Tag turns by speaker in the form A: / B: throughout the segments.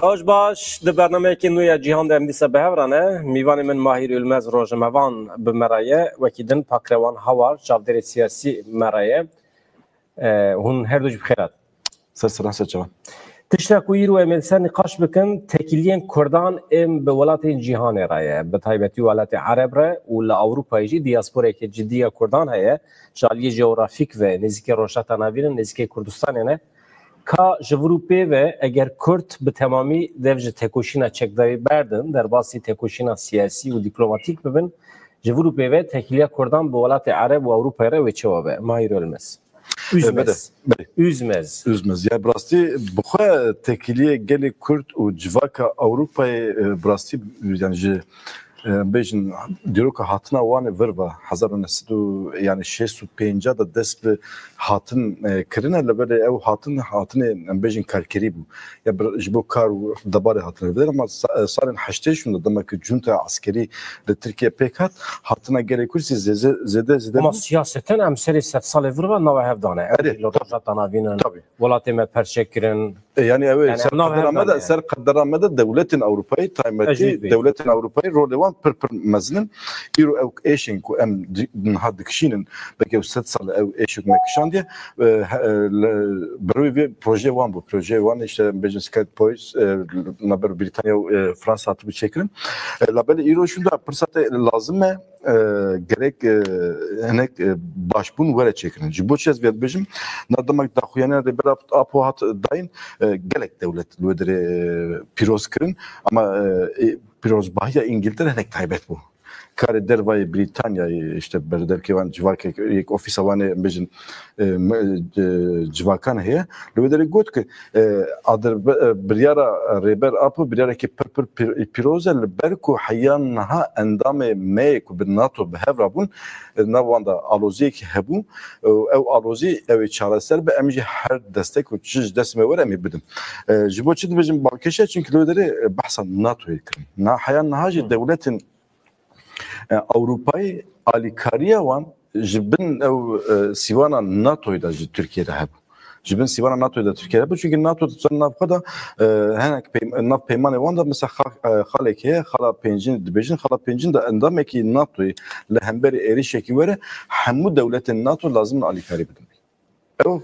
A: راج باش د برنامه که نویا جهان ده امدیسه به هورانه میوان من ماهیر علمز راج موان به مرایه وکیدن پاکروان هوار چاودر سیاسی مرایه هون هر دوش بخیرات
B: سر جوان
A: تشتاکویر و املسان نقاش بکن تکیلین کردان ام به ولات جهان رایه به تایبتی ولات عرب را و لأوروپا جی دیاسپوره که جدیه کردان هیه جالی جغرافیک و نزدیک روشات ناویرن نزدیک کردستان نه که جوروپی و اگر کرد به تمامی دوج تکوشینا چکداری بردن در باسی تکوشینا سیاسی و دیپلماتیک ببن جوروپی و تکیلیا کردان به ولات عرب و اروپا را و چوابه ماهیر المس
B: Üzmez. Ya brasti bu tekiliye geli Kürt u civaka Avrupa'yı brasti yani bejin diyor ki hatına vane verva hazar nesu yani 605 da desp hatın kırına böyle ev hatını bejin kalkeri bu ya bu kar dabare hatını der ama sarın haşte şunda demek ki junta askeri de Türkiye pekat hatına gerek kursi zede
A: ama siyaseten emseri 7 sal verva nava hevdane lorjat anavinin velateme perçekirin
B: yani evet ser kadramada devletin Avrupa'yı taymeti devletin Avrupa'yı rolevan per mezlin iro ev eşin ku em hadik şinin belki 7 sal ev eşik mekşan diye bir proje var bu proje var işte Business Skype Poise naber Britanya Fransa atı bir çekirin label iro şunda fırsatı lazım mı gerek enek başbun vere çekirin jiboçez ve bejim nademek daxuyana de bir apohat dain gerek devlet lödere piroz kirin ama piroz bahya İngiltere enek taybet bu kare dervay Britanya işte berderkevan civarke ek ofis avane bejin civakan heye lödere got ki adır biryara reber apo biryara ki per pirozel berku hayan ha endame me ku bin NATO behevra bun navanda alozik hebu ev alozi ev çareser be emji her destek u çiz desme var emi bidim jiboçid bejin balkeşe çünkü lödere bahsan NATO'yu kirin na hayan haji devletin Avrupa'yı alikariye van jibin ev sivana NATO'yda Türkiye'de hep. Jibin sivana NATO'yda Türkiye'de bu çünkü NATO'da navkada henek nav peymanı van da mesela xalekeye xala pencin dibejin xala pencin da endameki NATO'yu lehemberi erişeki vere hemu devletin NATO lazım alikari bidim. Ev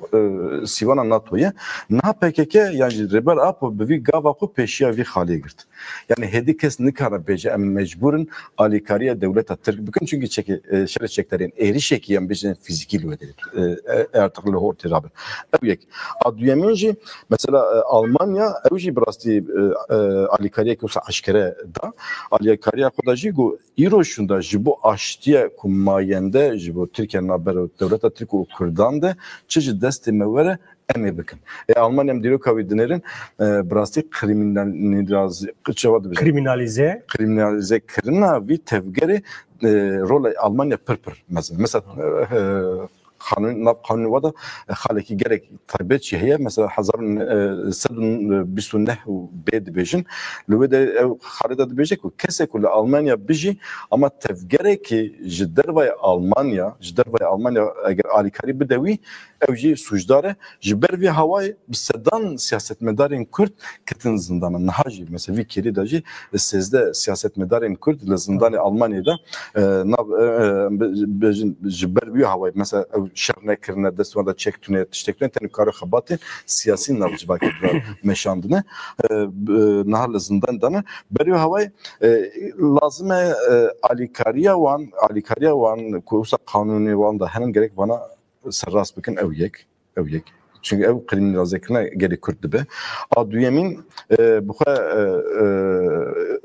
B: sivana NATO'ya na PKK yani reber apo bir gava ko peşiya vi xaliye girt. Yani hedi kes nikara beje em mecburun alikariye devlet Türk bugün çünkü şere çeklerin erişeki yani beje fiziki lödedir. Artık lehor terabe. Ev yek. Aduyeminci mesela Almanya evji brasti alikariye kusa aşkere da alikariye kodaji go iroşunda jibo aştiye kumayende jibo Türkiye'nin haber devlet Türk u Kürdan'da çeşit desteme vere eme bakın. Almanya'm diyor ki dinerin brasti kriminalize kırına vi tevgeri rol Almanya pırpır mesela kanun vada haleki gerek taybet şehye mesela hazarın sedun bisunne bed bejin lüvede harita bejek kese kule Almanya biji ama tevgere ki jdervay Almanya eğer alikari bedevi evji sujdare jber vi havay sedan siyasetmedarın Kürt ketin zindana nahaji mesela vi kiri daji sizde siyasetmedarın Kürt le zindanı Almanya'da bejin jber vi havay mesela şerne kirne destvada çektüne tiştekten teni karı xabatı siyasi navcı vakitler meşandını nahar zindan dana beri havay lazım alikariya wan kusa kanuni wan da hemen gerek bana serras bakın ev yek çünkü ev kriminalizekine geri Kürt be. Aduyemin bu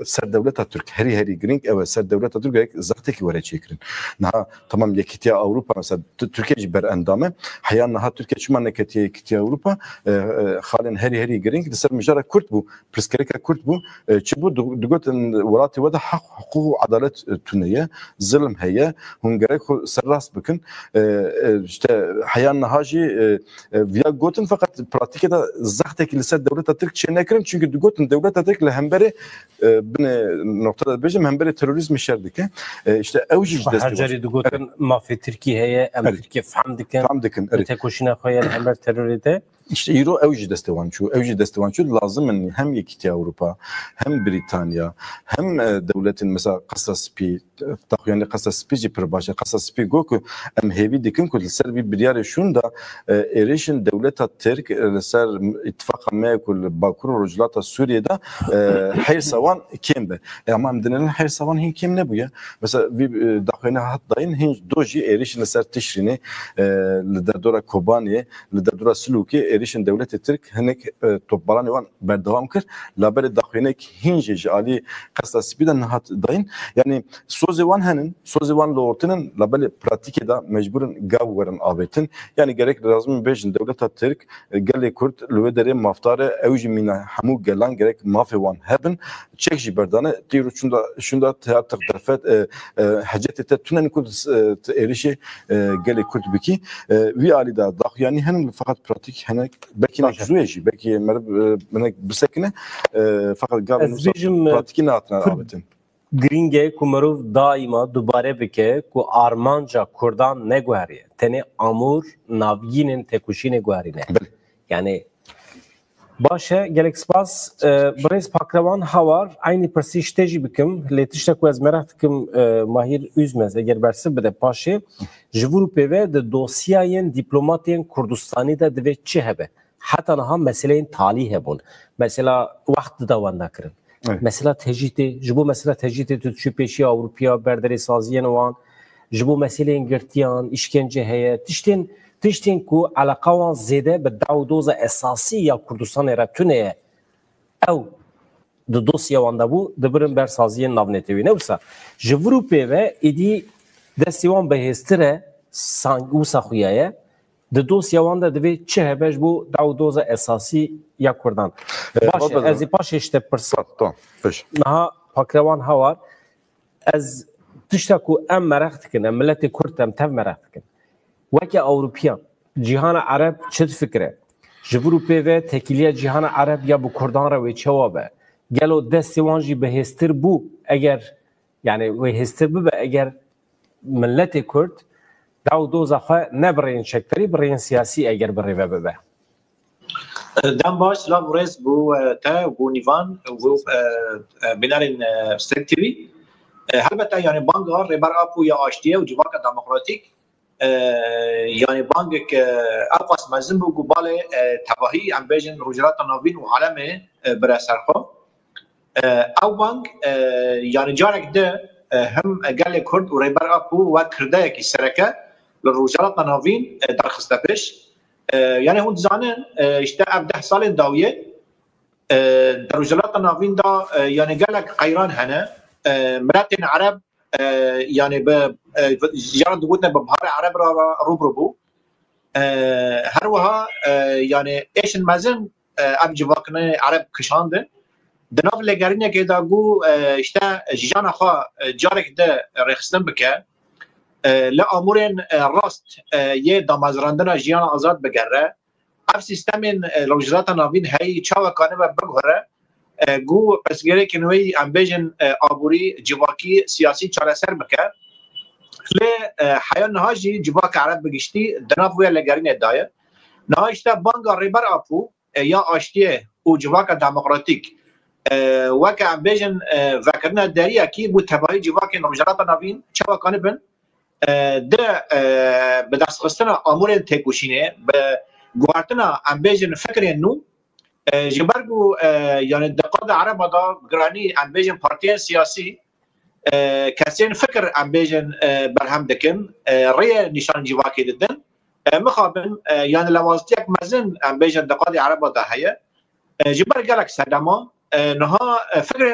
B: ser devlet Türk heri gring ev ser devlet Türk gerek zakteki vere çekirin. Naha tamam yekitiya Avrupa mesela Türkiye ber endame hayan naha Türkiye çuma neketiye yekitiya Avrupa halen heri gring ser mijara Kürt bu priskereka Kürt bu çibu dugoten velati vada hak hukuku adalet tüneye zulm heye hun gerek serras bakın işte hayan nahaji ya gotin fakat pratikte zahteki liser devlet Türkçe nekrim çünkü gotin devlet Türk le hemberi bine noktada bejim hemberi terörizm şerdike işte evji
A: hacari gotin mafya Türkiye'ye em Türkiye famdikin tekoşina koyan hember teröride
B: İşte İro evci destevançu, evci destevançu lazım hem yekiti Avrupa, hem Britanya, hem devletin mesela Kasaspi, yani Kasaspi perbaşa, Kasaspi goku em hevi dikin ku ser bir yere şunda erişin devleta Türk ser ittifak me kul Bakur Rojlata Suriye'de her savan kimbe. Ama em denen her savan hin kim ne bu ya? Mesela bir dahine hattayın hin doji erişin ser tişrini liderdora Kobani, liderdora Suluki erişin devlet Türk henek topbaran evan berdevam kır labere dahinek hinje ali Kasaspi'den hat dayın yani sozevan henin sozevan loortinin labele pratikede mecburen gavverin abetin yani gerek lazım bejin devlet Türk gele Kürt lüvedere maftare evji mina hamu gelan gerek mafevan hebben çekji berdane diyor şunda teatr derfet hacetete tunen Kürt erişi gele Kürt biki vi ali da yani henin fakat pratik henek belki nakzuyeji belki menek bisekine fakat gavverin pratikine atına abetin
A: گرینگه که مروف دائما دوباره بکه که آرمانجا کردان نگوهریه تنه امور ناوگینن تکوشی نگوهرینه yani باشه گلک سپاس برایز پاکروان هاوار aynı persişteji bikim letişte ku ez merak dikim mahir üzmez eğer bersi bide paşe jvuru peve de dosyayen diplomatyen Kurdistani da dve çi hebe hatta naha meseleyin talih hebun mesela vakti davanda kirin mesela tecidi, jibo mesela tecidi tutuşu peşi Avrupa berderi saziyen wan, jibo meseleyin girtiyan, işkence heye, tiştin ku alakawan zede be davdoza esası ya Kurdistan era tüneye, ev de dosya wanda bu, de birin ber saziyen navnetevi. Ne olsa, jivru peve idi destivan behestire sangu sahuyaye, de dosya wanda deve çi hebej bu davdoza esası ya Kurdan. باشه از پاشش ته پرسات نه پاکروان هوار از تشتکو ام مرخت کنه ملت کرد ام تف مرخت کنه وکی اوروپیان جهان عرب چه فکره جبرو پیوه تکیلیه جهان عرب یا بو کردان رو چوابه گلو دستی وانجی به هستر بو اگر یعنی و هستر بو اگر ملت کرد داو دوزا خواه نبرین شکتری برین سیاسی اگر بری به
C: دم باش سلام ورز بو تا بو نیوان بو بنارین ستکتیوی البته یعنی بانگار ریبر اپو یا آشتیه و جواک دموکراتیک یعنی بانگ که اقاس مزن بو گوبال تباهی ام بیجن روجرات نوین و عالمه برسرخو او بانگ یعنی جارک ده هم گل کرد و ریبر اپو و کرده کی سرکه لروجرات نوین در خستپش yani hon zanen işte 10 سال داویه در وجلات ناوین دا yani gelek قیران هنه ملتین عرب yani به جرد بودن به بحر عرب را روبرو بو هر وها yani ایشن مزن اب جواکنه عرب کشانده دناف لگرینه که دا گو işte جان خوا جارک ده رخصتن بکه لامورن راست یه دامازراندن جیان آزاد بگره اف سیستمین لوجرات ناوین هی چاوکانه و بگهره گو پسگره کنوی امبیجن آبوری جواکی سیاسی چارسر بکه لی حیان نهاجی جواک عرب بگشتی دناف وی لگرین ادایه نهاشتا بانگا ریبر آپو یا آشتیه و جواک دموکراتیک وکه امبیجن وکرنه داریه کی بو تبایی جواک لوجرات ناوین چاوکانه بن ده به دست خستن امور تکوشینه به گوارتنا امبیجن فکر نو جبرگو یعنی دقیق عرب دا گرانی امبیجن پارتی سیاسی کسین فکر امبیجن برهم دکن ری نشان جواکی ددن مخابن یعنی لوازتیک مزن امبیجن دقیق عرب دا هیه جبر گلک سدما نها فکر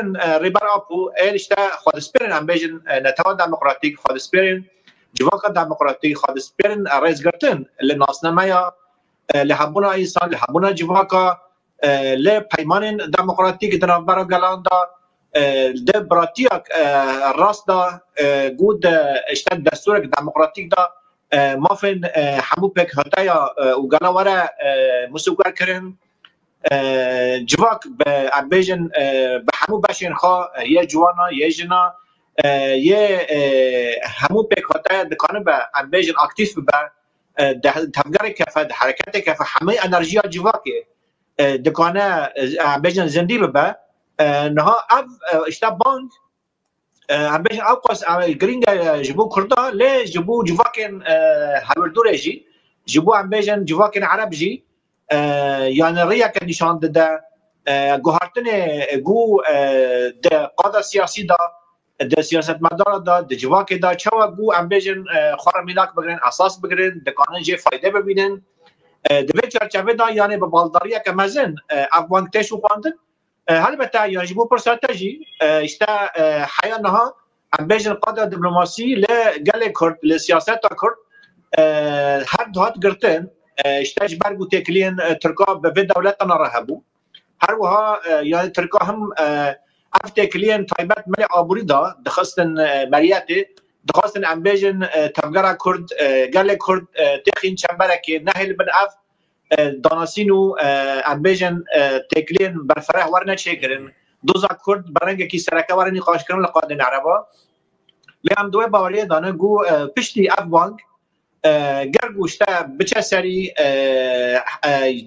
C: ریبر آپو ایلشتا خود سپرین امبیجن نتوان دموکراتیک خود سپرین جواک دموکراتیک خود سپرین رئیسگرتن لناسنامه لحبونا انسان لحبونا جواکا لپیمان دموکراتیک دنابرا گلاندا ده براتیاک راست دا گود اشتاد دستورک دموکراتیک دا مافن همو پک هتایا و گلاوره مسوگر کرن جواک به امبیجن به همو باشین خواه یه جوانا یه جنا یه همو پک هتایا دکانه به امبیجن اکتیف به تفجر كيف حركات كيف حمي انرجيا جواكي دكانه بيجن زندي ببا نها اب اشتا بانك عم بيجن اوقس جرينجا جبو كردا ليه جبو جواكن هالولدوريجي جبو عم بيجن جواكن عربجي يعني ريا كان نشان ده گوهرتنه گو ده قاده سیاسی ده سیاست مدار ده جواک ده چوا گو ام بیجن خوار میلاک بگرن اساس بگرن ده قانون جه فایده ببینن ده به چرچوه ده یعنی به بالداریه که مزن افغان تشو باندن البته یعنی جبو پرساتجی اشتا حیانها ام بیجن قاده دیپلماسی لگل کرد لسیاست کرد هر دوات گرتن اشتا جبر گو تکلین ترکا به دولتنا رهبو هر وها يعني تركهم افتكلين طيبات ملي ابوريدا دخستن مرياتي دخستن امبيجن تفجر كرد قال كرد تخين شمبرك نهل بن اف داناسينو امبيجن تكلين برفرح ورنا شيكرن دوزا كرد برنگ کی سرکه ورنی قاش کرن لقادن عربا لام دوی باوری دانه گو پشتی افغان گرگوشتا بچه سری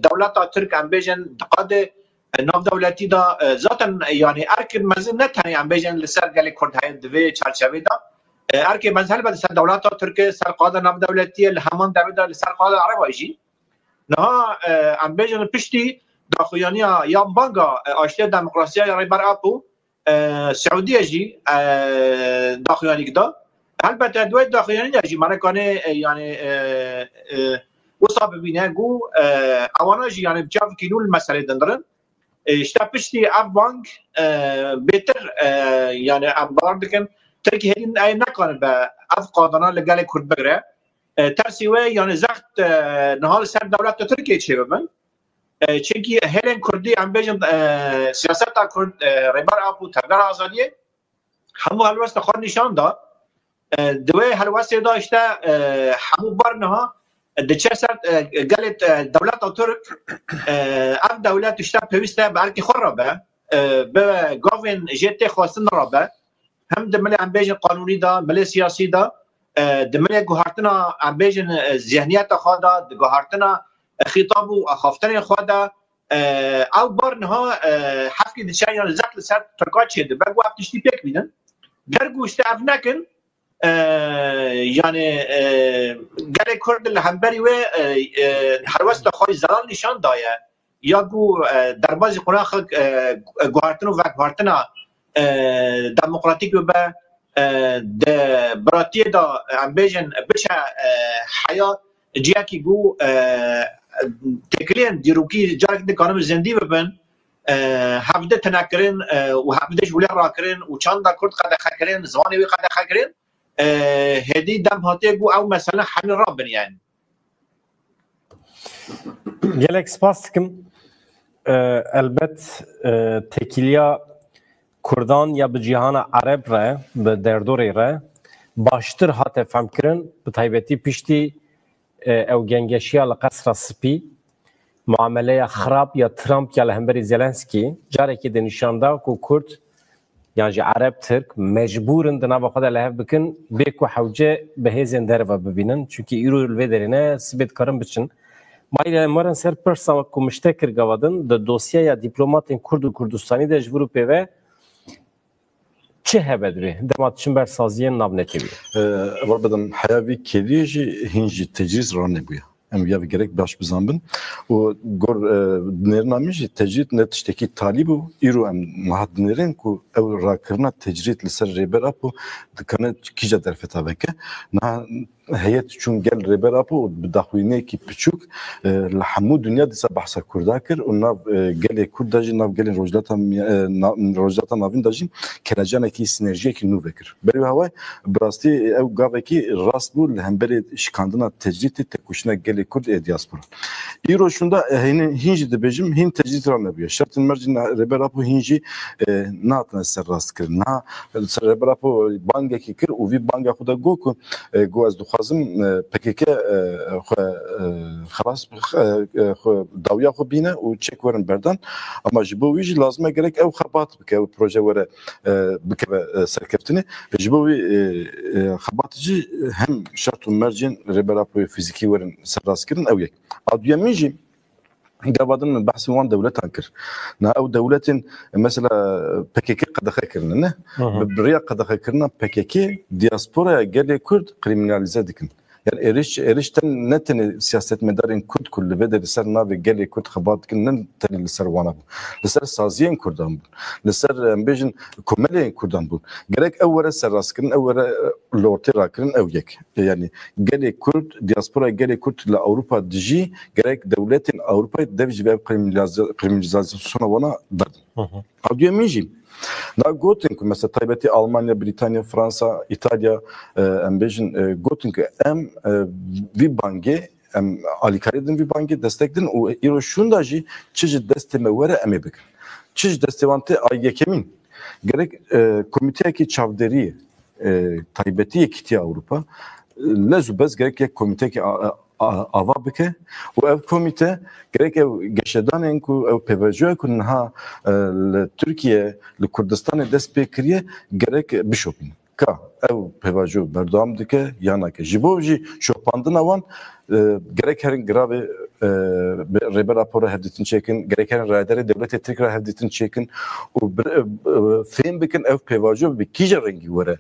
C: دولتا ترک امبیجن دقاده ناف دولتی دا ذاتن يعني ارك مزن نتاني عم بيجن لسر قال كرد هاي دوی چارچوي دا ارك مزن بعد سر دولتا ترک سر قاده ناف دولتی الهمان دا لسر قاده عربا يجي نها عم بيجن پشتی داخویانیا یا بانگا آشتی دموکراسی یا ریبر اپو سعودی جی داخویانی کدا البته دوی داخویانی جی من کنه یعنی وصاب ببینه گو اوانا جی یعنی بجاف کینو المسئله دندرن اشتا پشتی اف بانک بهتر یعنی ابار دکن ترکی هدین ای نکنه به اف قادانا لگل کرد بگره ترسیوه یعنی زخت نهال سر دولت ترکیه چه ببن چونکی هلن کردی عم بیجن سیاست کرد ریبر اپو تغییر آزادیه همو هلوست خود نشان دا دوی هلوست داشته همو برنها دچه سر گلت دولت ترک ام دولت اشته پیوسته به ارکی خور را به گاوین جیت خواستن را به هم دملی عم بیجن قانونی دا ملی سیاسی دا دملی گوهرتنا عم بیجن ذهنیت خوادا گوهرتنا خطاب و خافتن خوادا او برنها حفکی دچه یا زکل سر ترکات شده بگو افتشتی پیک بیدن گرگو اشته اف نکن يعني قال كرد الهمبري و هروست خوي زلال نشان دايه ياغو دربازي قناخ غوارتنو و غوارتنا ديمقراطيك و د براتي دا امبيجن بشا حياه جياكي جو تكلين ديروكي جارك د قانون زندي ببن هفده تنكرين و هفده جولي راكرين و چاندا كرد قد خكرين زواني و قد خكرين هدي دم هاتيجو او مثلا حمل رابن يعني
A: gelek spas dikim elbet tekiliya Kurdan ya bi cihana Arab re bi derdorê re baştir hate femkirin bi taybetî piştî ew gengeşiya li qesra spî muameleya xirab ya Trump ya li hemberî Zelenskî carekî de nîşanda ku Kurd yani Arap Türk mecburen de nava kadar lehev bikin beku havce behezin derva bibinin çünkü İrul ve derine sibet karın biçin mayla maran ser persa ku müştekir gavadın da dosyaya diplomatın Kurdu Kurdistani de jvuru peve çe hebedri demat çimber saziyen navneti bi
B: var bedem hayavi kedici hinci tecris rane buya em ya gerek baş bizanbın o gor nernamış tecrit net işteki talibu iru em mahadnerin ku ev rakırna tecrit liser reber apu dikane kija derfeta veke na heyet çun gel reber apu bidahwine ki piçuk lahamu dünya disa bahsa kurdakir ona gele kurdaji nav gelen rojdata navin dajin kelajana ki sinerjiye ki nu vekir beri havay brasti ev gaveki rast bu hemberi şikandına tecriti tekuşuna gele kurd diaspora İro şunda hinci de bejim hin tecrid rana biya. Şartın mercin reberapu hinci natna ser rast kir. Na reberapu bange ki kir u vi bange xuda goku go az duxazım PKK xalas dawya xu bine u çek werin berdan ama ji bo wî lazım gerek ev xabat bike ev proje were bike serkeftini ji bo wî xabatıcı hem şartın mercin reberapu fiziki werin ser rast kirin ew yek. Aduyemî jî gavadin min behsên wan dewletan kir. Na ew dewletin mesela PKK qedexe kirine ne? Bi biriya qedexekirina PKK diasporaya gelê Kurd kriminalize dikin. Yani erişten ne tane siyasetmedarın Kurd kulli ve de liser navi gelê Kurd xebat dikin ne tane liser wana bû. Liser saziyên Kurdan bûn. Liser bêjin komeleyên Kurdan bûn. Gerek ew were serrastkirin ew were li ortê rakirin ew yek. Yani gelê Kurd diaspora gelê Kurd li Awropa dijî gerek devletin Avrupayê dev ji ve kriminalizasyona wana berdin. Aduyemî jî na gotin ku mesela taybeti Almanya, Britanya, Fransa, İtalya em bêjin gotin ku em vî bangê em alîkarî din vî bangê destek din û îro şunda jî çi ji destê me were em ê bikin. Çi ji destê wan tê ay yekemîn. Gerek komiteyekî çavderî taybetî yekîtiya Awropa ne zûbez gerek yek komiteyekî ava bike û ev komite gerek ev geşedanên ku ew pêvajoya ku niha li Tirkiye li Kurdistanê dest pê kiriye gerek bişopîn ka ew pêvajo berdewam dike ya nake ji bo jî şopandina wan gerek herin giravê rêber rapora hevdîtin çêkin gerek herin raderê devletê Tirkiye hevdîtin çêkin û fêm bikin ev pêvajo bi kîja rengî were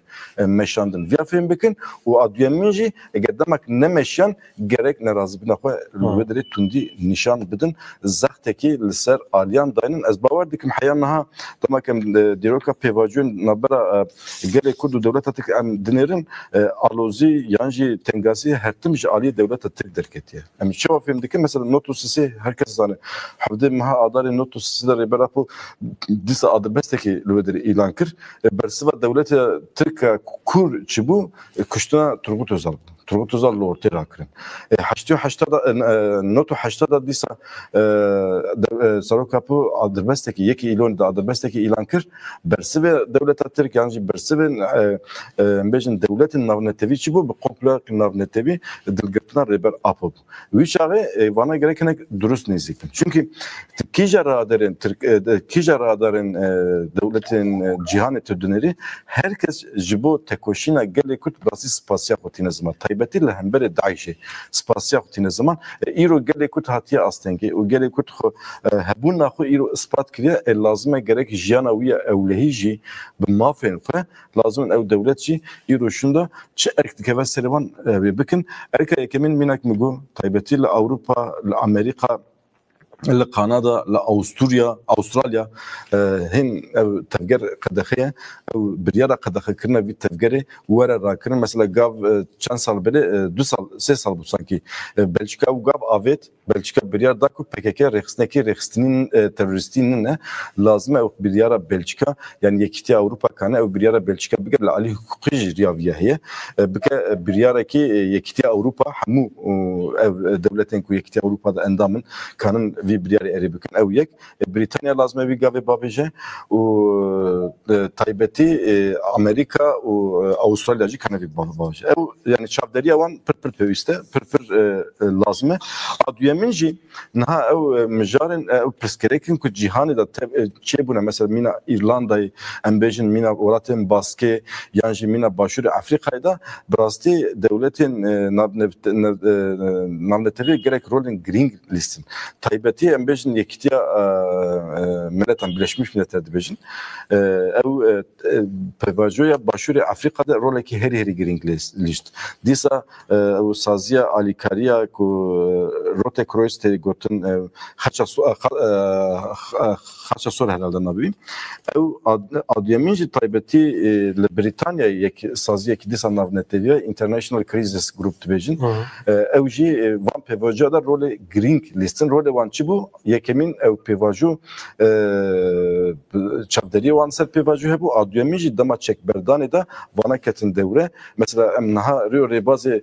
B: meşandin viya fêm bikin û aduyemîn jî eger demek nemeşyan gerek nerazibîna xwe li wê derê tundî nîşan bidin zextekî li ser aliyan dayinin ez bawer dikim heya niha demek em dîroka pêvajoyên navbera gelê Kurd û devleta Tirk em dinêrin alozî yan jî tengasî her tim ji aliyê devleta Tirk derketiye. Em çawa fêm dikin mesela notu sisi herkes zane. Hevdê meha adarê notu sisi de rêberapo dîsa adibestekî li wê derê îlan kir. Bersiva devleta Tirk kur çibû kuştina Turgut Özal. Turgut Özal li ortê rakirin. Notu heşta da dîsa Sarokapu adibestekî yekî îlonê de adibestekî îlan kir. Bersivê devleta Tirk yan jî bersivên em bêjin devletin navnetevî çibû bi komploya navnetevî dilgirtina rêber apo bû. Wî çaxê vana gerek hinek durust nêzîkin. Çünkü kîja radarên devletin cîhanê tûdûnerî herkes ji bo tekoşîna gelê Kurd birasî spasiya xwe tîne ziman. Taybetî li hemberê Daişê spasiya xwe tîne ziman. Îro gelê Kurd hatiye astengê û gelê Kurd hebûna xwe îro ispat kiriye lazim e gerek jiyana wî ya ewlehî jî bi mafên xwe lazim ew devlet jî îro şunda çi erk dikeve serê wan wê bikin. Erka yekemîn mînak min got taybetî li Awropa, li Amerîka, li Kanada, li Avustralya hin ev tevger qedexeye ew biryara qedexekirina vî tevgerê were rakirin. Mesela gav çend sal belê 2 sal 3 sal bû sankî Belçika û gav avêt Belçika biryar da ku PKK rêxistinekî rêxistinîn terorîstîn ne lazim e ew biryara Belçika yani yekîtiya Awropa kane ew biryara Belçika bige li alî hukukî jî riya heye bike biryarekî yekîtiya Awropa hemû ev devletên ku yekîtiya Awropa'da endamın kanin vî biryarê erê bikin ew yek. Britanya lazim e vî gavê bavêje û taybetî Amerika û Avustralya jî kane vî bavêje. Ew yani çavderiya wan pir pêwîst e pir lazim e. Aduyemîn jî niha ew mijarên ew pirsgirêkin ku cîhanê de çêbûne mesela mîna İrlandayê em bêjin mîna welatên Baskê yan jî mîna Başûrê Efrîqayê de bi rastî devletên navnetevî gerek rolên girîng lîstin. Taybetî em bêjin yekîtiya Milletan Birleşmiş Milletler dibêjin ew pêvajoya Başûrê Efrîqayê de rolekî herî girîng lîst. Dîsa ew saziya alîkariya ku Rote Kroistê gotin xaça sor herhalde nabî. Ew aduyemîn jî taybetî li Britanyayê yek saziyekî dîsa navneteviye International Crisis Group dibêjin. Ew jî van pêvajoya da rolê girîng lîstin. Rolê wan çi bû? Yekemîn ew pêvajo çavderiyê wan ser pêvajo hebû. Aduyemîn jî dema çekberdanê de vana ketin dewre. Mesela em niha rêbazê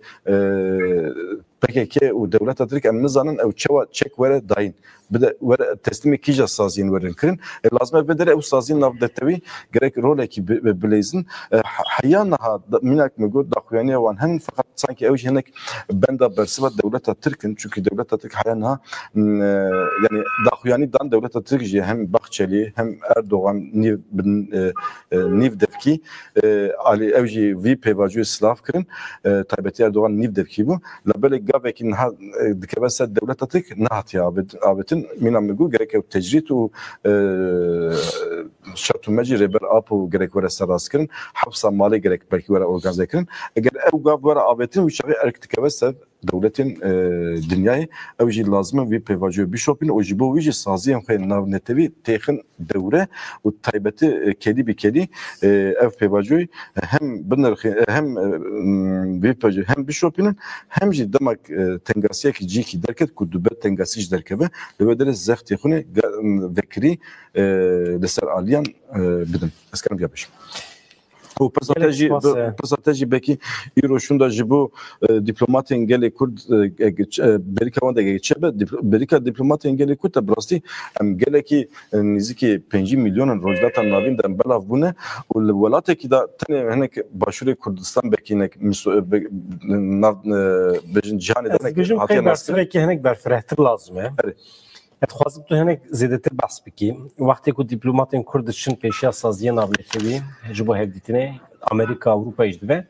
B: PKK و دولت ترک ام نزانن او چک وره داین بده وره تسلیم کیجا سازین ورن کرن لازمه بدره او سازین نافدتوی gerek role ki bilezin hayana minak mego dakhuyani wan hen fakat sanki ev henek benda bersiva devlet Türk'ün çünkü devlet Türk hayana yani dakhuyani dan devlet Türk hem Bahçeli hem Erdoğan niv devki ali evji vi pevaju slav kırın taybeti Erdoğan niv devki bu la böyle gavekin ha dikebese devlet Türk nahat ya abetin minam mego gerek ev tecrit u şartı mecri ber apu gerek vere saraskın hapsa mali gerek belki vere organize kırın eğer ev gav vere abetin ve şavi erktikebese devletin dünyayı evji lazım ve pevaju bişopin o jibo ve saziyen xey navnetevi texin devre u taybeti kedi bi kedi ev pevaju hem binir hem ve pevaju hem bişopinin hem ji demek tengasiye ki jiki derket ku dubet tengasiş derkebe ve dere zexti xune vekri leser aliyan bidim eskerim yapış o strateji belki İroş'unda jibo diplomat engeli Kurd Berika da geçebe Berika diplomat engeli Kurd da brasti am geleki niziki 5 milyon rojdatan navinden belav bune u velatı ki da tane henek başure Kurdistan belki nek bejin cihane denek
A: hatiye nasıl belki henek berfrehtir lazım ya اتخوازم تو هنک زیادتر بحث بکی وقتی که دیپلماتین کردشون پیشیا سازی ناولیتوی جبو هفدیتنه امریکا اروپا اجدوه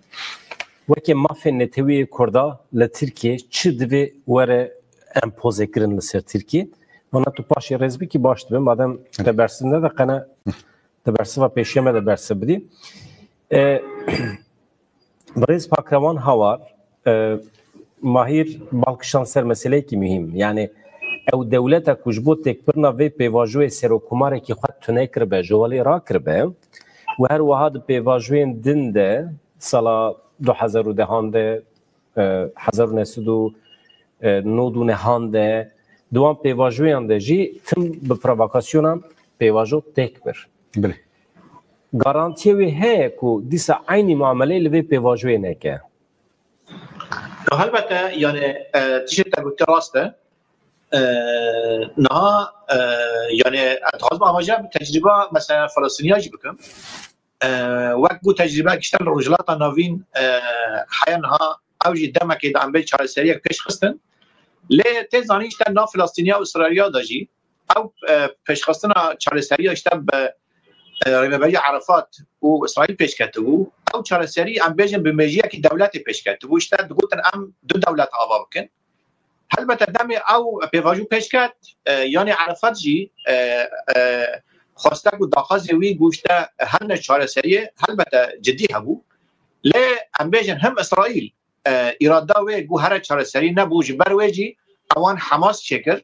A: وکی مافین نتوی کردا لترکیه چی دوی وره امپوزه کرن لسر ترکیه وانا تو پاشی رزبی کی باش دوی مادم دبرسنده ده قنه دبرسه و پیشیمه دبرسه بدی بریز پاکروان هاوار ماهیر بالکشان سر مسئله کی مهم یعنی او دولتا کجبو تکبرنا وی پیواجوی سروکماره کی خود تونه کربه جوالی را کربه و هر وحاد پیواجوین دن ده سالا 2010 ده 1909 نهان ده دوام پیواجویان ده جی تم به پرووکاسیونان پیواجو تکبر
B: بله
A: گارانتیه وی هه کو دیسا عینی معامله لوی پیواجوی نکه
C: البته yani تشت گفت راسته نه yani اتخاذ مواجهه تجربه مثلا فلسطینیا جی بکم وقت بو تجربه کشتن رجلات نوین حیانها اوجی دمکی دام به چهار سریع پیش خستن لی تزانی اشتن نا فلسطینیا و اسرائیلیا داجی او پیش خستن چهار سریع اشتن به ربیعی عرفات و اسرائیل پیش کتبو او چهار سریع ام بیجن به مجیه کی دولتی پیش کتبو اشتن دگوتن ام دو دولت آوا بکن البته دمی او پیواجو پیش کرد یعنی عرفات جی خواسته که داخل وی گوشته هر نچاره سریه البته جدی هبو لی ام بیجن هم اسرائیل اراده وی گو هر چاره سری نبوج بر ویجی اوان حماس چکر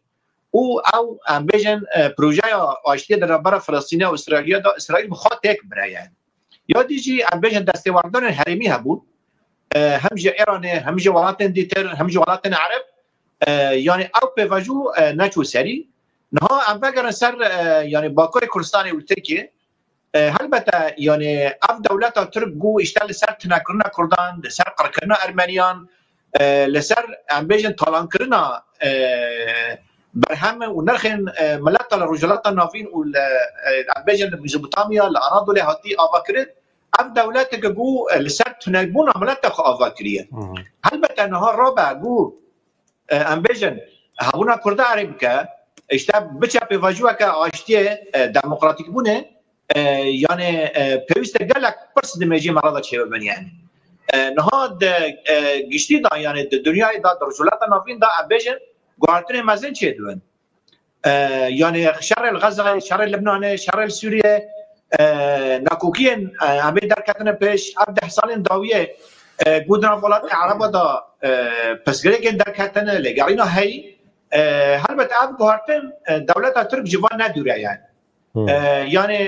C: او ام بیجن پروژه آشتی در بر فلسطینی و اسرائیلیا دا اسرائیل بخواد تک برایان یا دیجی ام بیجن دستواردان حریمی هبو هم جه ایرانه هم جه ولاتن دیتر هم جه ولاتن عرب yani او پیواجو نچو سری نه ام بگرن سر yani باکور کردستان و ترکیه البته yani اف دولت ترک گو اشتال سر تنکرنا کردان سر قرکرنا ارمنیان لسر ام بیجن طالان کرنا برهم و نرخن ملت الرجلات نافین و ام بیجن مزوبوتامیا لانادوله هاتی آوا کرد اف دولت گو لسر تنکبون ملت خو آوا کریه البته نه رابع گو ام بیجن هاونا کرده عرب که اشتاب بچه پیواجوه که آشتیه دموکراتیک بونه yani پیوسته گلک پرس دمیجی مرادا چه ببین yani نهاد گشتی دا yani دنیای دا رجولات نافین دا ام بیجن گوهرتن مزن چه دوین yani شر الغزه شر لبنان شر سوریه ناکوکین امی درکتن پیش عبد حسان داویه گودنا ولات عرب دا پسگرگن درکتن لگارینا هی البته اب گوهرتن دولت ترک جوان ندوره yani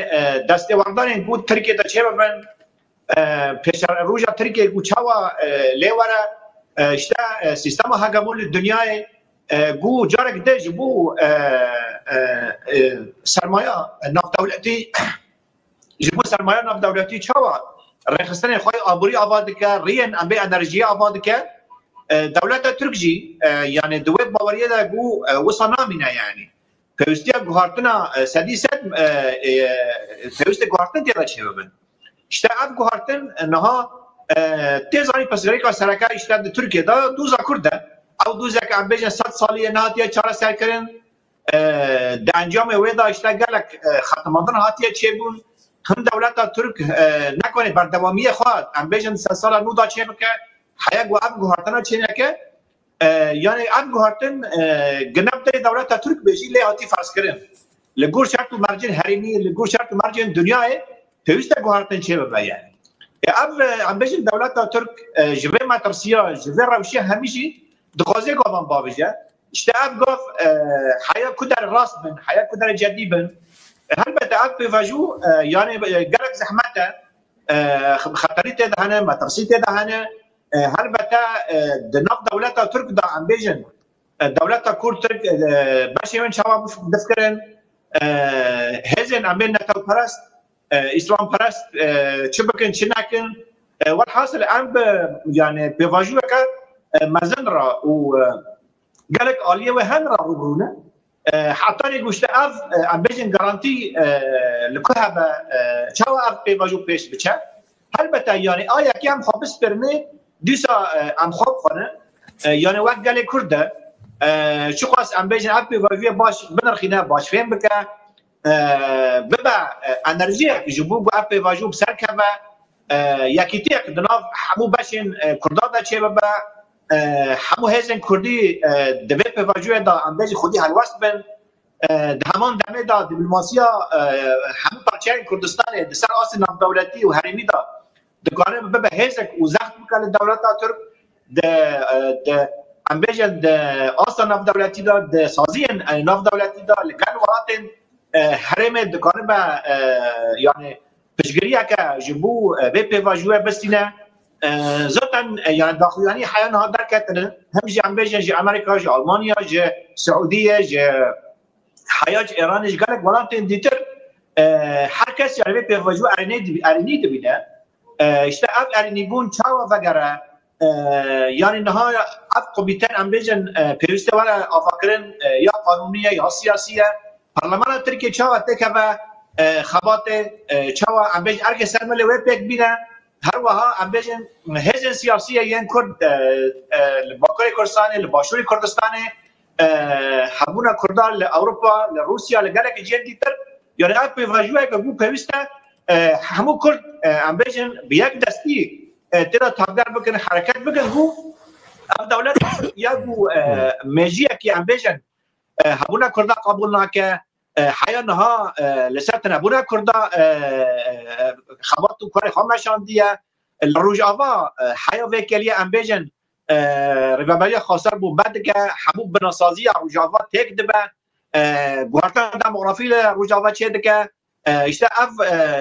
C: دستواردان بود ترکیه تا چه ببن پیش روجا ترکیه گو چاوا لیوره işte sistema hegemon dünyaya گو جارك دج بو سرمایه ناف دولتی جبو سرمایه ناف دولتی چاوا رخصتن خوی آبوری آباد که رین ام به انرژی آباد که دولت ترکجی یعنی دوی باوریه دا گو وصنامینه یعنی پیوستیا گوهارتنا سدی سد پیوست گوهارتن تیرا چه ببن işte ev guhartin naha tezani pasgarika seraka işte de Türkiye'de duza kurda ev duzak ambejin 100 saliye nahatiye çare serkirin de encam ve da işte gelek xatmandan hatiye çebun hem devleta Türk nekone berdevamiye xwad ambejin 100 sala nuda çebke haya ev guhartana çeneke yani ev guhartin genelde devleta Türk beji le hati farz kirin li gor şart û mercên herêmî li gor şart û mercên Dunyayê pêwîst e guhartin çê bibe yani. Ev em bêjin dewleta Türk ji vê metirsiya ji vê rewşê hemîjî dixwaze gavan bavêje. İşte ev gav heya ku derê rast bin, heya ku derê ceddî bin. Helbete ev pêvejû yani gelek zehmet e xeterî tê de hene, metirsî tê de hene. Helbete di nav dewleta Türk da em bêjin dewleta Kurd Türk beşê min çawa difkirin hêzên em bên netewperest İslam perest çi bikin çi nekin welhasil em yani pêvajûyeke mezin ra û gelek aliye we hen ra rûbirûne heta nê goşte ev em bêjin garantî li ku hebe çawa ev pêvajû pêş biçe helbete yani ayekî em xwe bispirne dîsa em xwe bixwene yani wek gelê Kurd de çi qas em bêjin ev pêvajûyê baş binirxîne baş fêm bike bibe enerjiyek ji bo ev pêvajû bi ser keve yekîtiyek di nav hemû beşên Kurda de çê bibe hemû hêzên Kurdî di vê pêvajûyê da em bêjî xwedî helwest bin di heman demê da dîplomasiya hemû parçeyên Kurdistanê di ser asê navdewletî û herêmî da dikarin bibe hêzek û zext bike li dewleta Türk di em bêjin di asta navdewletî da di saziyên navdewletî da li gel welatên herêmê dikarin be yani piştgiriyeke ji bo vê pêvajûyê bistîne zaten yani daxuyanî heya niha derketinin hem jî em bêjin ji Amerîka ji Almanya ji Siûdiyê ji heya ji Îranê ji gelek welatên dîtir her kes yani vê pêvajû erênî dibîne işte ev erênîbûn çawa vegere yani niha ev komîten em bêjin pêwîst e were avakirin ya qanûnî ya siyasî ye Parlamentoya Tirkiye çawa têkeve xebatê çawa em bêjin erkê sermelê wê pêk bîne her wiha em bêjin hêzên siyasî yên Kurd li Bakurê Kurdistanê li Başûrê Kurdistanê hebûna Kurda li Ewropa li Rûsya li gelekî cihên dîtir yani ev pêvajûyeke bû pêwîst e hemû Kurd em bêjin bi yek destî têda tavdar bikin hereket bikin bû ev dewlet ya bû mejiyekî em bêjin hebûna Kurda qabûl nake heya niha li ser tenebûna Kurda xebat û karê xwe meşandiye li Rojava heya vêkeliye em bêjin rêveberiya xweser bû me dike hemû binasaziya Rojava têk dibe guhartana demografî li Rojava çê dike işte ev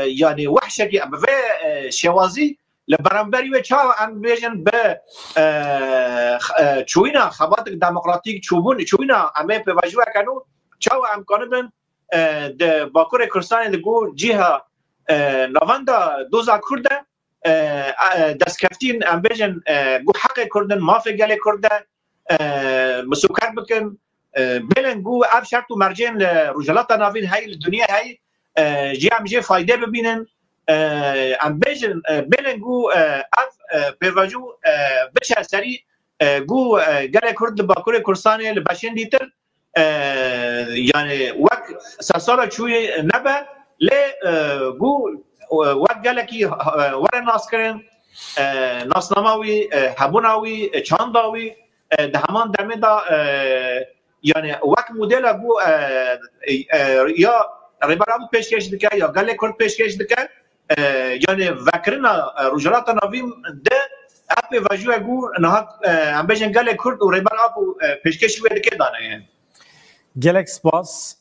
C: yani wehşekî bi vê şêwazî li beramberî wê çawa em bêjin bi çûyîna xebatek demokratîk çûyîna em ê pêvajûyeke nû çawa em kanibin di Bakurê Kurdistanê li gor cîha navenda doza Kurd de destkeftîn em bêjin got heqê Kurdin mafê gelê Kurd de misûker bikin bêlin got ev şert û mercên li rojhilata navîn hey li Dunyayê hey jî em jê faydê bibînin em bêjin bêlin got ev pêvajû biçe serî got gelê Kurd li Bakurê Kurdistanê li beşên dîtir yani wek sersala çûyê nebe lê got wek gelekî were naskirin nasnama wî hebûna wî çanda wî di heman demê da yani wek modela got ya rêbera pêşkêş dike ya gelê Kurd pêşkêş dike yani vekirina rojhilata navî de ev pêvajûyê got niha em bêjin gelê Kurd û rêbera pêşkêşî wê dike dane yani
A: gelek spas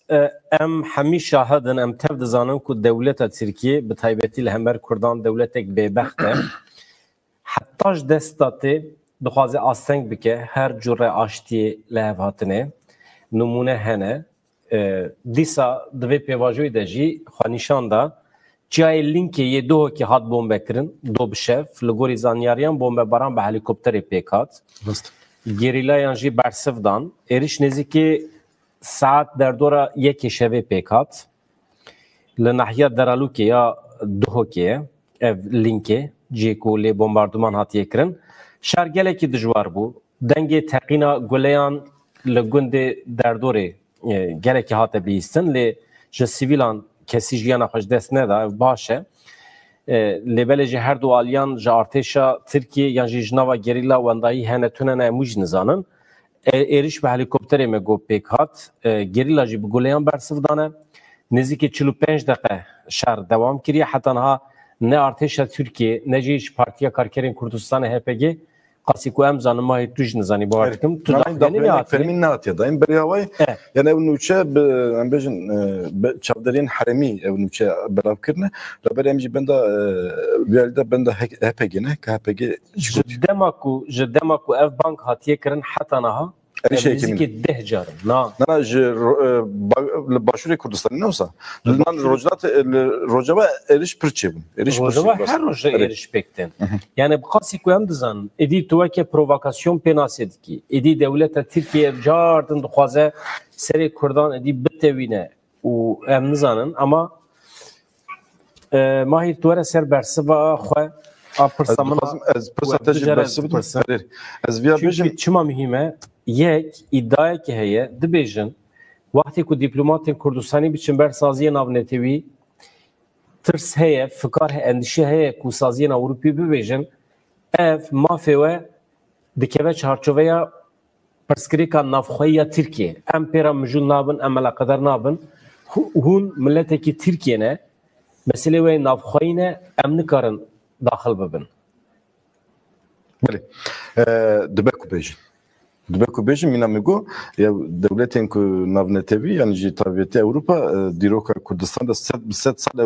A: em hemî şahidin em tev dizanin ku dewleta Tirkiye bi taybetî li hemer Kurdan dewletek bêbext e heta ji desta tê dixwaze asteng bike her cure aştiyê li hev hatine numune hene dîsa di vê pêvajûyê de jî xwe nîşan da çiyayê linkê yê dohekî hat bombekirin do bi şev li gorî zanyariyan bombebaran bi helîkopterê pêk hat gerilayan jî bersiv dan êriş nêzîkî saet derdora yekê şevê pêk hat li nahiya Deralûkê ya Duhokê ev linkê cî ku lê bombardıman hatiye kirin şer gelekî dijwar bû dengê teqîna guleyan li gundê derdorê gelekî hate bihîstin lê ji sivîlan kesî jiyana xwe ji dest neda ev baş e lêbelê jî her du aliyan ji artêşa Tirkiye yan jî ji nava gerîla wendayî hene tunene hemû jî nizanin êriş bi helîkopterê me got pêk hat gerîla jî bi guleyan bersiv dane nêzîkî 45 deqe şer dewam kiriye heta niha ne artêşa Tirkiye ne jî ji Partiya Karkerên Kurdistanê HPG qasî ku em zanin mahê tu jî nizanî bawer dikim tu
B: daxuyanê fermîn nehatiye dayên beriyawayê yani ev nûçe em bêjin çavderên herêmî ev nûçe belavkirine reberê em jî benda realde benda HPG ne ki HPG
A: ji dema ku ev bank hatiye kirin heta niha nêzîkî 10 car
B: na ji Başûrê Kurdistanê ne wisa rojava êriş pir çêbûn
A: rojava her roj êriş pêk tên yani bi qasî ku em dizanin êdî tu weke provokasyon pê nasê dikî êdî dewleta Tirkiye car din dixwaze serê Kurdan êdî bitewîne û em nizanin ama Mahîr tu were ser bersiva xwe a pirsa min
B: ez pirsa te jî bersiv bidim ez vêya bêjim
A: çima mühîm e yek îddiayekî heye dibêjin wextê ku dîplomatên Kurdistanî biçin ber saziyên navnetewî tirs heye fikar endişe heye ku saziyên Ewropî bibêjin ev mafê we dikeve çarçoveya pirsgirêka navxweya Tirkiye em pêra mijûl nabin em melaqedar nabin hûn milletekî Tirkiye ne meselê wê navxweyî ne em nikarin daxil bibin
B: belê dibe ku bêjin dibe ku bêjin mîna me got ya dewletên ku navnetevî yani jî taviyetê Ewropa dîroka Kurdistan da sed sal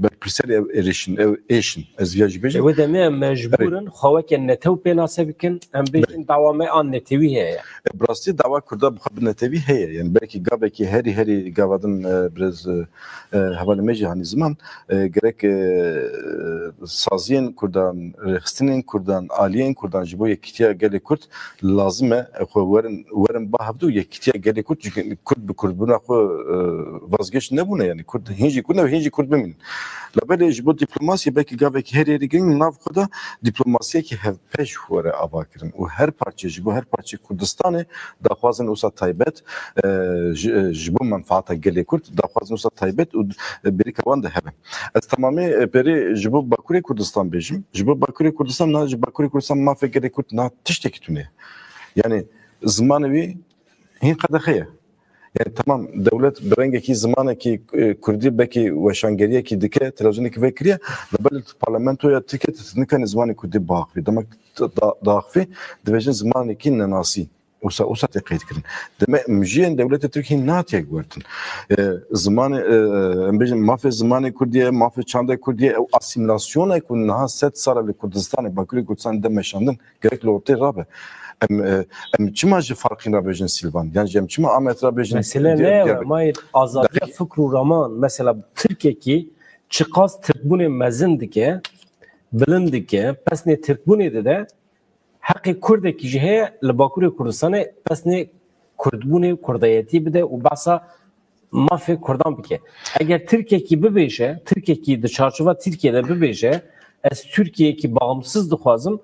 B: berpirserê ev êrişin ev êşin ez vêya jî bêjim
A: wê demê em mecbûrin xewekên netew pê nasê bikin em bêjin dawa me an netewî heye
B: bi rastî dawa Kurda bi netewî heye yani belkî gavekî herî gava din biraz hevalê me jî hanî ziman gerek saziyên Kurdan rêxistinên Kurdan aliyên Kurdan ji bo yekîtiya gelê Kurd lazım e werin bahevdû yekîtiya gelê Kurd çünkü Kurd bi Kurdbûna xwe vazgeç nebûne yani Kurd hîn Kurd ne hîn Kurd bimînin leberê ji bo dîplomasiyê belkî gavekî herî girin nav xwe da dîplomasiyekî hevpêş were ava kirin û her parçe ji bo her parçe Kurdistanê daxwazin wisa taybet ji bo menfaata gelê Kurd daxwazin wisa taybet û berîka wan de hebe ez temamê perê ji bo Bakurê Kurdistan bêjim ji bo Bakurê Kurdistan na ji Bakurê Kurdistan mafê gelê Kurd na tiştekî tune yani zimanê wî hîn qedexeye yani tamam devlet bi rengekî zimanekî Kurdî belkî weşangeriyekî dike televizyonekî vekiriye li parlamentoya Tirkiye nikanî zimanê Kurdî biaxivî demek daxivî dibêjin zimanekî nenasî wisa tê qeyd kirin demek mijiyên dewletê Tirkiye natiye guhertin zimanê em bêjin mafê zimanê Kurdiye mafê çandê Kurdiye ew asîmilasyonê ku niha sed sal li Kurdistanê Bakurê Kurdistanê de meşandin gerek li ortê rabe em çima ji farqîn rabêjin Silvan yani em çima Amet rabêjin
A: mesele ne Mahîr azadiya fikr û raman mesela Tirkiyekî çiqas Tirkbûnê mezin dike bilind dike pesnê Tirkbûnê de heqê Kurdekî jî heye li Bakurê Kurdistanê pesnê Kurdbûnê Kurdayetî bide û behsa mafê Kurdan bike eger Tirkiyekî bibêje Tirkiyekî di çarçova Tirkiye'de bibêje ez Türkiye'kî bağımsız dixwazim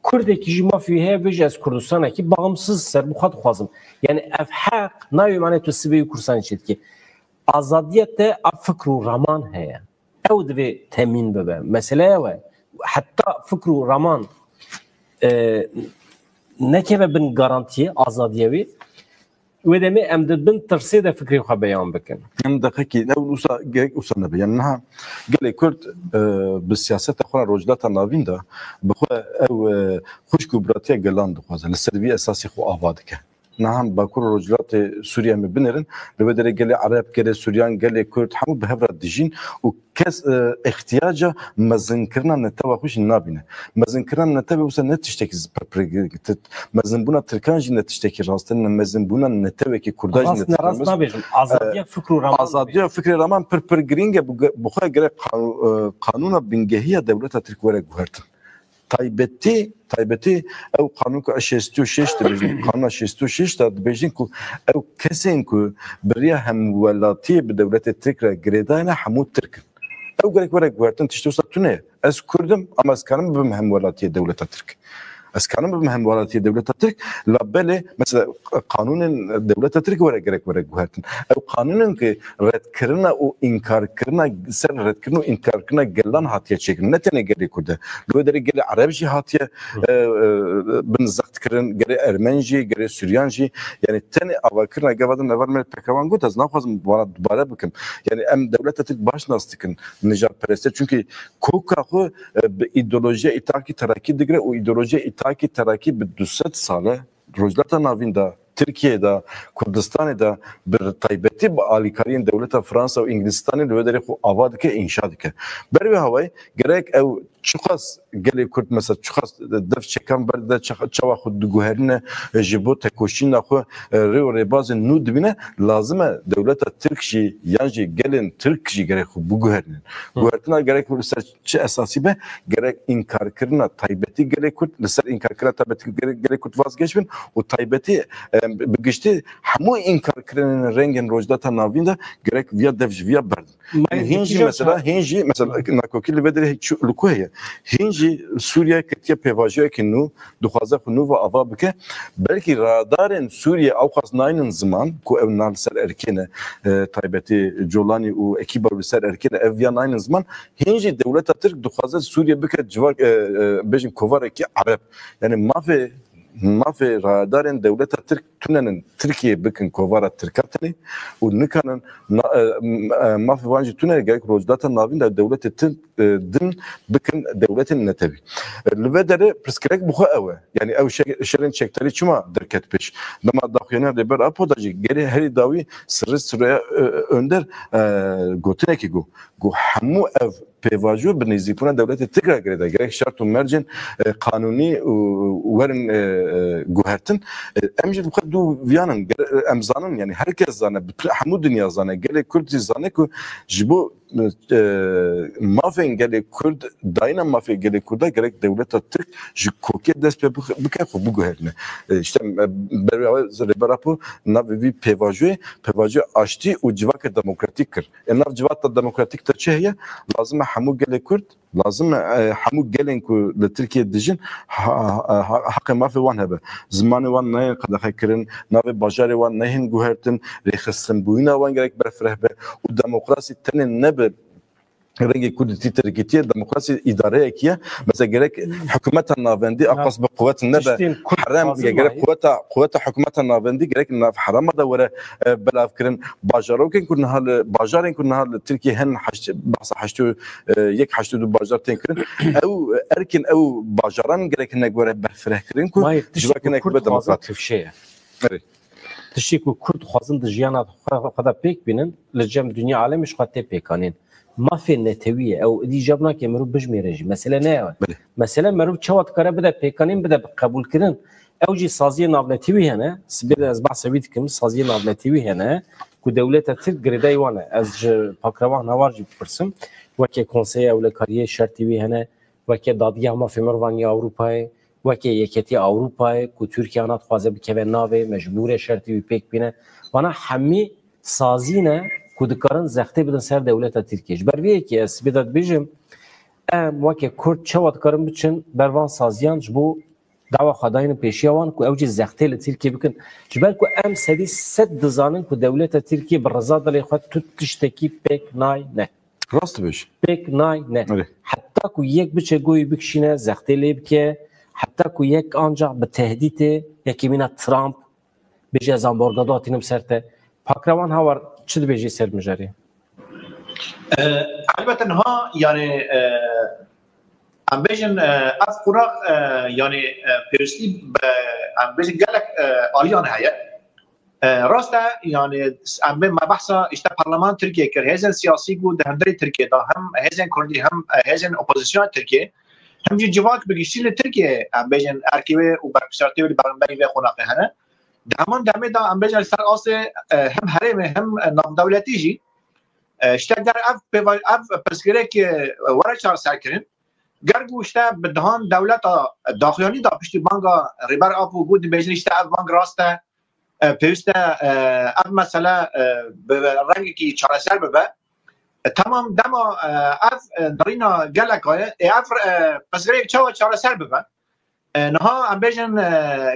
A: Kurdekî jî mafî heye bêje ez Kurdistanekî bağımsız serbixwe dixwazim yani ev heq nayê mane tu sibê Kurdistanê çê dikî azadiyet de a fikr û raman heye ew divê temîn bibe mesele ew e heta fikr û raman nekeve bin garantiye azadiye wî wê demê em dibin tirsê de fikrê xwe beyan bikin
B: em deqekî ew wisa gerek wisa nebe yani niha gelê Kurd bi siyaseta xwe rojilata navîn de bi xwe ew xwişk û biratiya gelan dixwaze li ser vî esasî xwe ava dike niha Bakur rojilatê Sûriye me binirin li vê derê gelê Arab gelê Sûriyan gelê Kurd hemû bi hev re dijîn û kes ihtiyaca mezinkirina neteva xwe jî nabîne mezinkirina netevê wisa ne tiştekî mezinbûna Tirkan jî ne tiştekî rast e mezinbûna netevekî Kurda jî ne
A: rast nabêjim azadiya fikr û raman
B: azadiya fikrê raman pir girîng e bi xwe gerek qanûna bingehiya dewleta Tirk were guhertin تایبەتی ئەو قانونکە 66 دەبێژن قانون 66 دا دەبێژین کو ئەو کەسێن کو بڕیا هەمووەڵاتیە bi dewletê Tirk re girêdayîne hemû Tirkin ew gerek were guhertin tiştî wisa tune ez Kurdim ama ez karim bibim hemwelatiyê dewleta Tirk ez karim bibim hemwelatiyê dewleta Tirk la belê mesela kanûnên dewleta Tirk were gerek were guhertin ew kanûnên ki redkirina û înkarkirina ser redkirin û înkarkirina gelan hatiye çêkirin ne tenê gelê Kurd e li wê derê gelê Ereb jî hatiye bin zeqtkirin gelê Ermen jî gelê Sûriyan jî yani tenê avakirina gevadin evar me pekrevan got ez naxwazim wana dubare bikim yani em dewleta Tirk baş nas dikin nijadperestê çünkü koka xwe bi îdeolojiya îtihakî terakî digire û îdeolojiya îtihakî terakî bi 200 sale rojlata navîn da Türkiye'de, Kurdistan'da bir taybeti alikariyên devleta Fransa û İngilistanê li wê derê xwe ava dike înşa dike. Ber vê hawayê gerek ew çiqas gelê Kurd mesela çiqas dev çekan ber de çawa xwe diguherîne ji bo tekoşîna xwe rê û rêbazên nû dibîne lazim e devleta Tirk jî yan jî gelên Tirk jî gerek xwe biguherînin. Guhertina gerek li ser çi esasî be gerek înkarkirina taybetî gelê Kurd li ser înkarkirina taybetî gelê Kurd vazgeçbin û taybetî bigiştî hemû înkarkirinên rengên rojdata navîn de gerek viya dev ji viya berdin. Hîn jî mesela nakokî li vê derê li ku heye hîn jî Sûriye ketiye pêvajiyekî nû dixwaze xwe nû ve ava bike belkî radarên Sûriye ew xwaz nayînin ziman ku ew na li ser erkê ne taybetî Colanî û ekîba li ser erkê ne ev viya nayînin ziman hîn jî dewleta Tirk dixwaze Sûriye bike civak bêjin kovarekî Ereb yani mafê radarên dewleta Tirk tunenin Tirkiye bikin kovara Tirkatinê û nikanin mafê wan jî tune gerek rojdata navîn de dewletê din bikin dewletên netewî. Li vê derê pirsgirêk bi xwe ew e yani ew şerên çekterî çima derket pêş dema daxuyana rêber Apo da jî gerê herî dawî Sirya önder gotinekî got hemû ev pêvajo bi nêzîbûna dewletê Tirk re girêde gerek şart û mercên kanûnî werin guhertin em jî dixwe dû viyanin em zanin yani herkes zane hemû dünya zane gelê Kurd jî zane ku ji bo mafên gelê Kurd dayîna mafê gelê Kurda gerek dewleta Tirk ji kokê dest pê bike xwe biguherîne işte rêber Apo navê vî pêvajoyê aştî û civakê demokratîk kir nav civaka demokratîk de çi heye lazim e hemû gelê Kurd lazım hemû gelên ku li Tirkiye dijin heqê mafê wan hebe zimanê wan nayên qedexekirin navê bajarê wan nehên guhertin rêxistinbûyîna wan gerek berfireh be û demokrasî tenê nebe rengê Kurdî Tirkiyê demokrasî îdareyekî ye mesela gerek hikûmeta navendî aqas bi quwet nebe herem gerek quweta hikûmeta navendî gerek nav herema da were belavkirin bajarokên ku niha bajarên ku niha li Tirkiye hin behsa yek heştû du bajar tên kirin ew erkên ew bajaran gerek hinek were berfireh kirin ku jivakinek be demokratîk
A: şeye tiştî ku Kurd xwazin di jiyana xwe de pêk bînin li cem dünya alemî ji xwe tê pêkanîn mafê netewî ew dîjab nake mirov bijmêre jî mesele ne ye mesele mirov çawa dikare bide pêkanîn bide qebûlkirin ew jî saziyê navnetîwî hene sibê ez behsê wî dikim saziyê navnetîwî hene ku dewleta Tirk girêdayî wan e ez ji pakrevan hawar jî bipirsim wekê konseyê ewlekariyê şertî wî hene wekê dadigeha mafê mirovan ya Ewropayê wekê yeketiya Ewropayê ku Tirkiye na dixwaze bikeve navê mecbûr e şertî wî pêk bîne wana hemî sazî ne ku dikarin zextê bidin ser dewleta Tirkiye ji ber vê yekê ez sibê de dibêjim em wekê Kurd çawa dikarin biçin bervan saziyan ji bo dawa xwedayînin pêşiya wan ku ew jî zextê li Tirkiye bikin ji ber ku em sedî sed dizanin ku dewleta Tirkiye bi reza dilê xwe tu tiştekî pêk nayne
B: rast dibêj
A: pêk nayne heta ku yek biçe goyî bikişîne zextê lê bike heta ku yek ancak bi tehdîtê yekî mîna Trump bêje ez ambargo datînim ser te pakrevan hawar çi dibêjî ser mijarê
C: elbette ha yani em bêjin ev qurak yani pêwîstî em bêjin gelek aliyan heye rast e yani em bê me behsa işte parlaman Tirkiye kir hêzên siyasî got di hundirê Tirkiye da hem hêzên Kurdî hem hêzên opozisyona Tirkiye hem jî civak bi giştî li Tirkiye em bêjin erkê wê û berpirsartê wê li berînberî vê xwenaqê hene di heman demê da em bêjin ser asê hem herêmê hem navdewletî jî işte der ev pirsgirêk were çarserkirin گرگوشته بدهان دولت داخلیانی دا پشتی بانگا ریبر آپو بود بیجنیشته اف بانگ راسته پیوسته اف مسئله به رنگی که چارسر ببه تمام دما اف درینا گلک های اف پسگره چاو چارسر ببه نها ام بیجن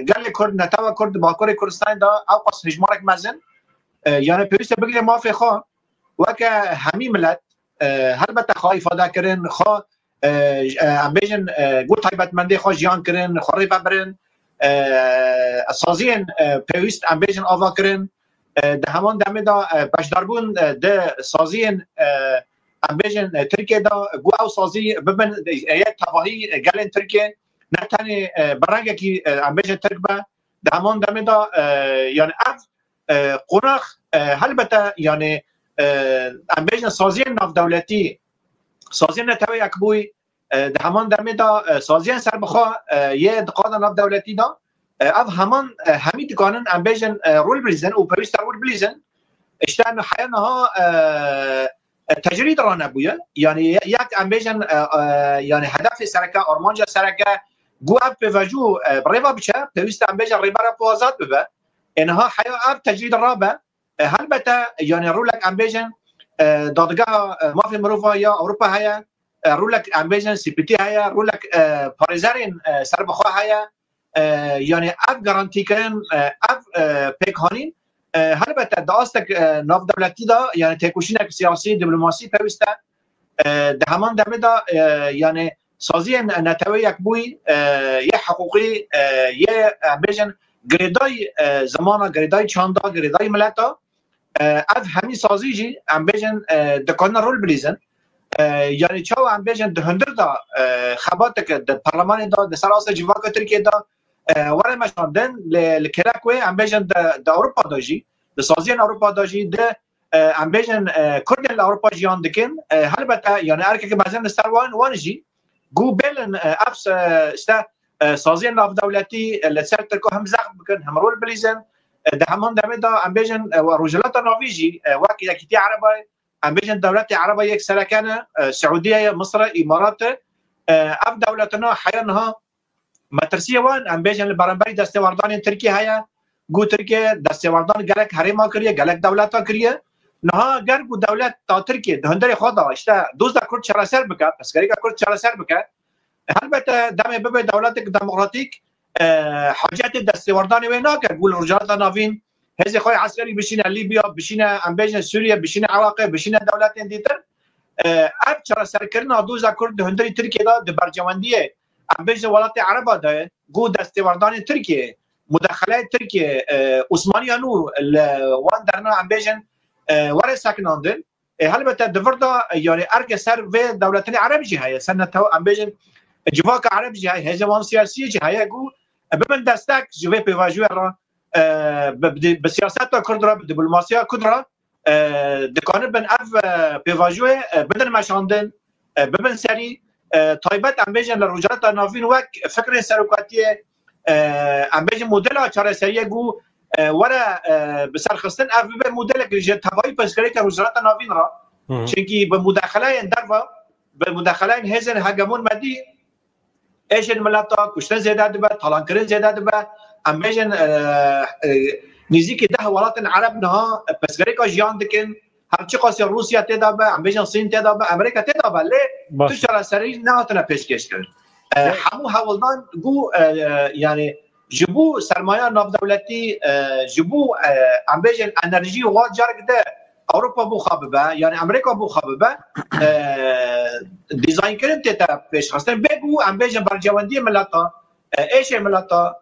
C: گل کرد نتاوا کرد باکور کردستان دا او قص هجمارک مزن یعنی پیوسته بگیره مافی خواه وکه همی ملت هلبته خواه افاده کرن خواه ام بیجن گوت تایبتمندی خواه جیان کرن خواه ریفه برن سازین پیوست ام بیجن آوا کرن ده همان دمه دا بشداربون ده سازین ام بیجن ترکیه دا گو او سازی ببن یک تباهی گلن ترکیه نه تنی برنگه که ام بیجن ترک با ده همان دمه دا یعنی اف قناخ هلبته یعنی ام بیجن سازین ناف دولتی سازین نتوی اکبوی ده همان دمه دا سازین سر بخواه یه دقاق ناف دولتی دا اف همان همی دکانن ام بیجن رول بلیزن و پویست رول بلیزن اشتانو حیانها تجرید رانه بویه یعنی یک ام بیجن یعنی هدف سرکه ارمانجا سرکه گو اف بوجو ریبا بچه پویست ام بیجن ریبا را پوازاد ببه انها حیا اف تجرید رابه هلبته یعنی رولک ام بیجن دادگاه مافی مروفا یا اروپا هیا رولک ام بیجن سی پی تی هیا رولک پاریزارین سر بخواه هیا یعنی اف گارانتی کردن اف پیکانین هلبته داستک ناف دولتی دا یعنی تکوشینک سیاسی دیپلماسی پیوسته ده همان دمه دا یعنی سازی نتوی یک بوی یه حقوقی یه بیجن گریدای زمانه گریدای چاندا گریدای ملتا اف همی سازی جی ام بیجن دکان رول بلیزن یعنی چاو ام بیجن دهندر دا خباتک د پارلمان دا د سراس جواک ترکیه دا وره مشاندن لکراکوی ام بیجن د اروپا داجی د سازین اروپا داجی د ام بیجن کردن اروپا جیان دکن هلبته یعنی ارکه که بعضن استروان وانجی گو بلن افس استا سازین ناف دولتی لسر ترکو هم زغ بکن هم رول بلیزن ده همان دمه دا ام بیجن روجلات ناویجی وکی یکیتی عربای ام بیجن دولت عربا یک سرکانه سعودیه مصر امارات اف دولتنا حیانها مترسیه وان ام بیجن برانبری دستواردان ترکیه هیا گو ترکیه دستواردان گلک حریما کریه گلک دولتا کریه نها گرگو دولت تا ترکیه دهندر خدا اشتا دوزده کرد چراسر بکد اسکری که کرد چراسر بکد البته دم به دولت دموکراتیک حاجت دستواردان و ناکر گول رجالات ناوین هزی خوی عسکری بشینه لیبیا بشینه ام بیجن سوریه بشینه عراق بشینه دولت دیتر اب چراسر کردن دوزده کرد دهندر ترکیه دا د برجمندیه ام بیجن ولایت عربا دا گو دستواردان ترکیه مداخله ترکیه عثمانیانو وان درنا ام بیجن وره ساکناندن البته دوردا یعنی ارگ سر و دولتین عربی جی های سنتو ام بیجن جواک عربی جی های هزوان سیاسی جی های گو بمن دستک جوی پیواجو را به سیاست کرد را به دیپلماسی کرد را دکانه بن اف پیواجو بدن مشاندن بمن سری تایبت ام بیجن لرجالات ناوین وک فکر سرکاتی ام بیجن مدل چاره سری گو وره بسر خستن اف به مدل که تبایی پسکری که وزارت ناوین را چونکی به مداخله در و به مداخله هزن هگمون مدی ایشن ملتا کشتن زیاده دبه طالان کردن زیاده دبه ام بیجن نزدیک 10 ولایت عرب نها پسکری که جیان دکن همچی قاسی روسیه تدابه ام بیجن صین تدابه امریکا تدابه لی تو چرا سری نه تونه پیشکش کرد همو حوالدان گو یعنی جبو سرمایه ناف دولتی جبو ام بیجن انرژی و غاز جارک ده اروپا بو خابه یعنی امریکا بو خابه دیزاین کردن تا پیش خواستن بگو ام بیجن برجواندی ملتا ایش ملتا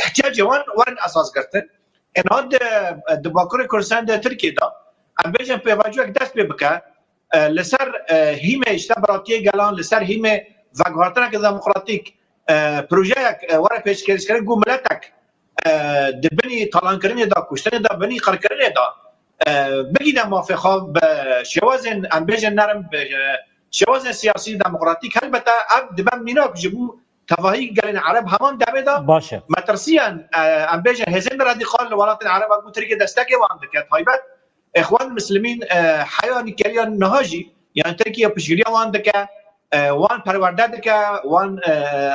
C: احتیاج وان اساس کردن اینها د باکور کردستان د ترکیه دا ام بیجن پیواجو دست بکه لسر هیمه اشتباراتی گلان لسر هیمه وگوارتن که دموکراتیک پروژه وره پیشکش کردن گو ملتک دبنی طالان کردن دا کشتن دا بنی قر کردن دا بگیدم موافقه به شوازن ام بیجن نرم به شوازن سیاسی دموکراتیک البته اب دبم میناک جبو تواهی گلن عرب همان دمه دا
A: باشه
C: مترسیان ام بیجن هزن رادیکال ولایت عرب گو ترکیه دستک وان دکت هایبت اخوان المسلمین حیانی کلیان نهاجی یعنی ترکیه پشگیری وان دکه وان پرورده دکه وان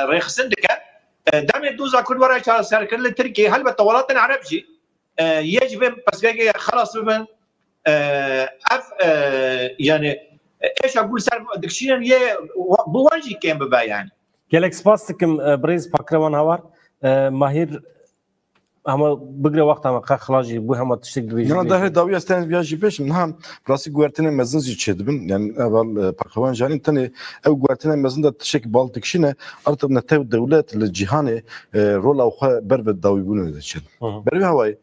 C: رخصن دکه دم دوزا كل ورا شهر سركل التركي هل بالطولات العرب جي يجب بس بيجي خلاص من اف يعني ايش اقول سر دكشين يه بوانجي كان ببا يعني
A: gelek spastikım briz pakrevan havar mahir ama bugre vakt ama khalaji bu hema tiştik dibij.
B: Yani daha davi asten viajı peşim ham prasi guvertine mezunci çedibin yani evvel pakrevan jani tane ev guvertine mezun da tişek baltık şine artık ne tev devlet le cihane rol avha berve davi bunu da çed. Berve havayı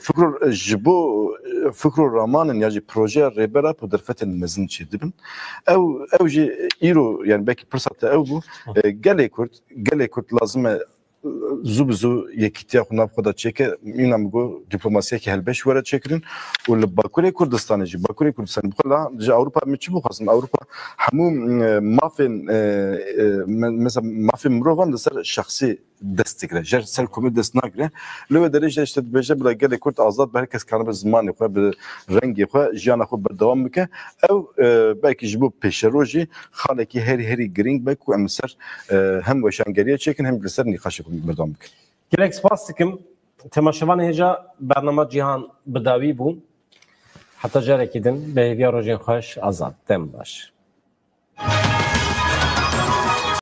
B: فكر جبو فكر الرمان يعني proje ريبرا بدرفة المزن شدبن أو جي إيرو يعني باقي فرصة أو بو قال كرت لازم زوبزو يكتيا خنا بخدا تشيك مين عمقو دبلوماسية كهالبش ورا تشكرين والباكوري كردستان جي باكوري كردستان بخلا جا أوروبا متشبو خاصن أوروبا حمو مثلا ما في مروفان لسر شخصي دستگره جر سر کومید دست نگره لو درجه اشتد بجه بلا گله کرد آزاد به کس کنه به زمان خو به رنگ خو جان خو به دوام میکنه او belki جبو پیشروجی خاله کی هری گرینگ بکو امسر هم وشانگریه چکن هم لسر نقاش کو مردم میکنه
A: gelek spastikım temaşavan heja برنامه جهان بداوی بو حتی جره کدن به هیویا روزین خوش آزاد دم باش